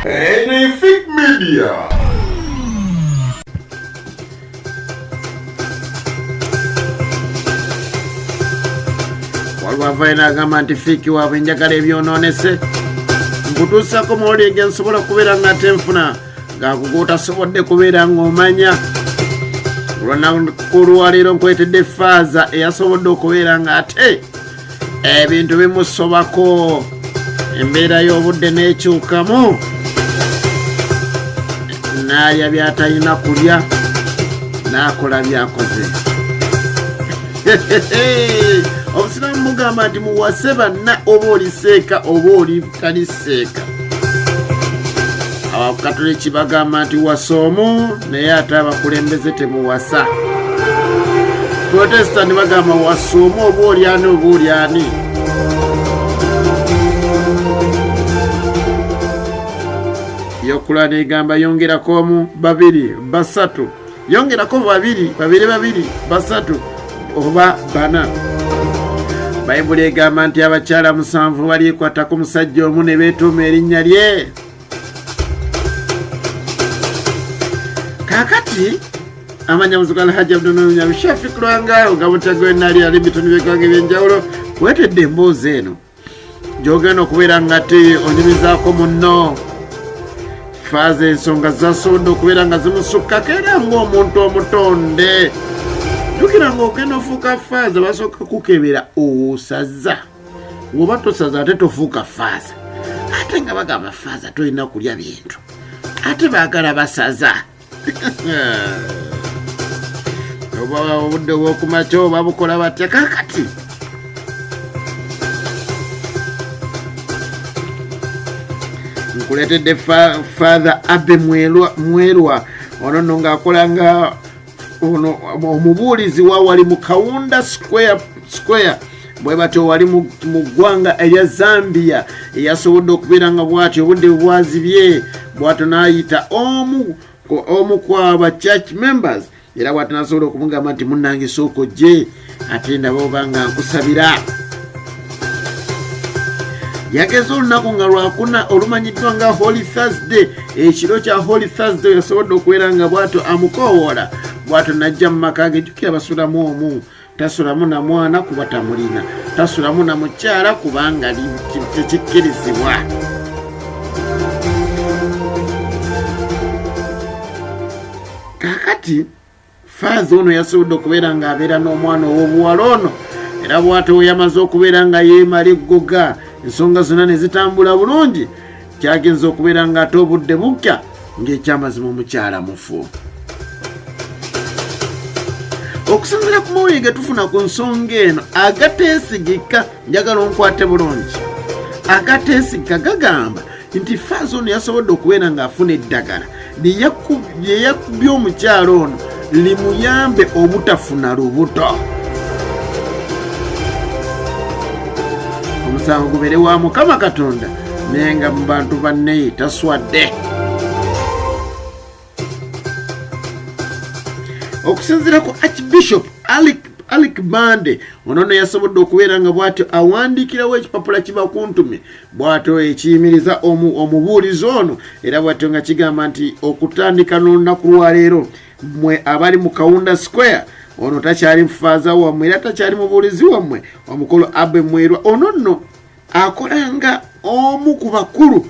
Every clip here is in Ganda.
Ku PHIQ Media. Walwavaina agamba nti fiiki waabwe njagala ebyonoonese nkutuusako mawulire ge nsobola kubeera nga tenfuna ng'akugotasobodde kubeera ng'omanya olwaleero nkwetedde faaza eyasobodde okubeera ng'ate ebintu bimusobako embeera y'obudde n'ekyukamu n'alya byatalina kulya n'akola byakoze. Obusiraamu mugamba nti muwase banna oba oliseeka oba oli taliseeka. Abakatoliki bagamba nti wasa omu naye ate abakulembeze temuwasa. Protestant bagamba wasa omu oba oli ani oba oli ani. Yokulana egamba yongerako omu babiri basatu, yongerako babiri basatu oba bana. Bayibuli egamba nti abakyala 7 balyekwata ku musajja omu ne beetuuma erinnya lye. Kakati amanya muzukala Hajji Abdullah Shafiq Lwangaawo nga Mutego nali ali bitoni by'eggwanga eby'enjawulo weetedde emboozi eno gy'ogenda okubeera nga te onyumizaako munno faaza ensonga zasobodde okubeera nga zimusukkako era ng'omuntu omutonde. Jukira ng'ogenda ofuuka faaza basooka kukebera osaza, oba tosaza ate tofuuka faaza. Ate nga bagamba faaza tolina kulya bintu ate baagala basaza. Oba obudde bw'okumakya oba bukola batya. Kakati nkuleetedde Father Abe Mwerwa ono nno ng'akola nga omubuulizi wa wali mu Kaunda Square bwe batyo wali mu ggwanga erya Zambia eyasobodde okubeera nga bw'atyo obudde bwazibye bw'atyo n'ayita omu kwaba church members era bw'atyo n'asobola okumugamba nti munnange sooka ojje ate ndaba oba nga nkusabira. Yageza olunaku nga lwakuna olumanyiddwa nga Holy Thursday. Ekiro kya Holy Thursday yasobodde okubeera nga bw'atyo amukoowoola bw'atyo najja mu maka ge. Jjukira basulamu omu, tasulamu na mwana kuba tamulina, tasulamu na mukyala kubanga tekikkirizibwa. Kakati faaza ono yasobodde okubeera nga abeera n'omwana ow'obuwala ono era bw'atyo we yamaze okubeera nga yeemala eggoga ensonga zonna ne zitambula bulungi kyagenza okubeera nga ate obudde bukya ng'ekyamazima omukyala mufu. Okusinziira ku mawulire ge tufuna ku nsonga eno agateesigika, njagala onkwate bulungi, agateesigika gagamba nti faaza ono yasobodde okubeera ng'afuna eddagala lye yakubye omukyala ono limuyambe obutafuna lubuto. Omusango gubere wa Mukama Katonda naye nga mu bantu banne taswadde. Okusinziira ku Archbishop Alik Bande ono ne yasobodde okubeera nga bw'atyo awandiikirawo ekipapula kibakuntume bw'atyo ekiyimiriza omubuulizi ono era bw'atyo nga kigamba nti okutandika n'olunaku lwaleero mmwe abali mu Kaunda Square ono takyali mufaaza wammwe era takyali mubuulizi wammwe omukulu Abe Mwerwa ono nno akola nga omu ku bakulu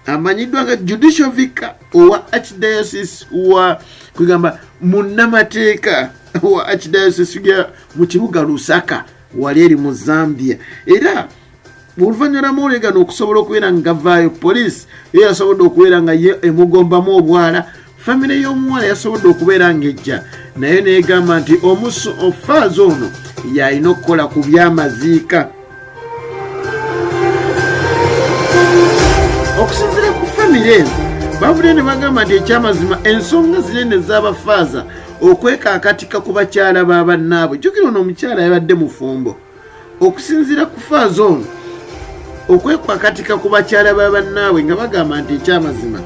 amanyiddwa nga judicial vicar owa archdiocese wa kugamba munnamateeka wa archdiocese ya mu kibuga Lusaka wali eri mu Zambia. Era oluvannyuma lw'amawulire gano okusobola okubeera nga gavaayo poliisi ye yasobodde okubeera nga ye emugombamu obwala famire y'omuwala yasobodde okubeera ng'ejja naye neegamba nti omusu ofaaza ono yalina okukola ku byamaziika. Okusinziira ku famire eno babudde ne bagamba nti ekyamazima ensonga zinene z'abafaaza okwekaakatika ku bakyala b'abannaabwe. Jjukira ono omukyala yabadde mufumbo. Okusinziira ku faaza ono okwekaakatika ku bakyala b'abannaabwe nga bagamba nti ekyamazima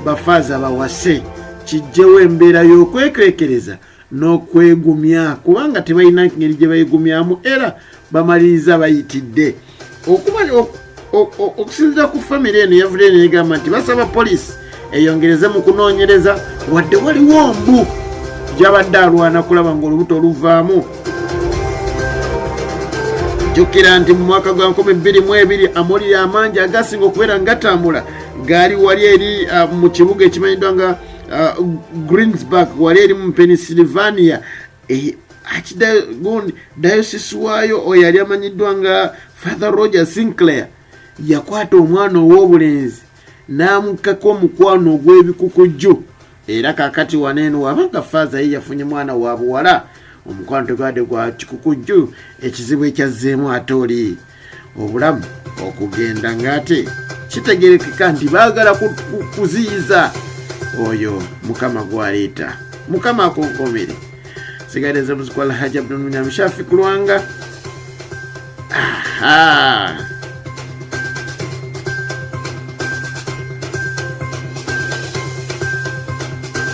bafaaza bawase kijjewo embeera y'okwekwekereza n'okwegumya kubanga tebalina ngeri gye bayigumyamu era bamaliriza bayitidde okusinziira ku famire eno yavudde negamba nti basaba poliisi eyongereze mu kunoonyereza wadde waliwo mbu gyabadde alwana kulaba ng'olubuto oluvaamu. Jjukira nti mu mwaka gwa 2022 amawulire amangi agasinga okubeera ngatambula gaali wali eri mu kibuga ekimanyiddwa nga Greensburg wali eri mu Pennsylvania. Dayosisi waayo oyo yali amanyiddwa nga Father Roger Sinclair yakwata omwana ow'obulenzi n'amukkako omukwano ogw'ebikukujju, era kakati waneeno wabanga Father ye yafunye mwana wa buwala omukwano tegwadde gwa kikukujju, ekizibu ekyazzeemu ate oli obulamu okugenda ng'ate kitegerekeka nti baagala kuziyiza oyo Mukama gwaleeta. Mukama akonkomere. Sigadde nze muzikwala Hajji Abdul Munyamishafi Kulwanga.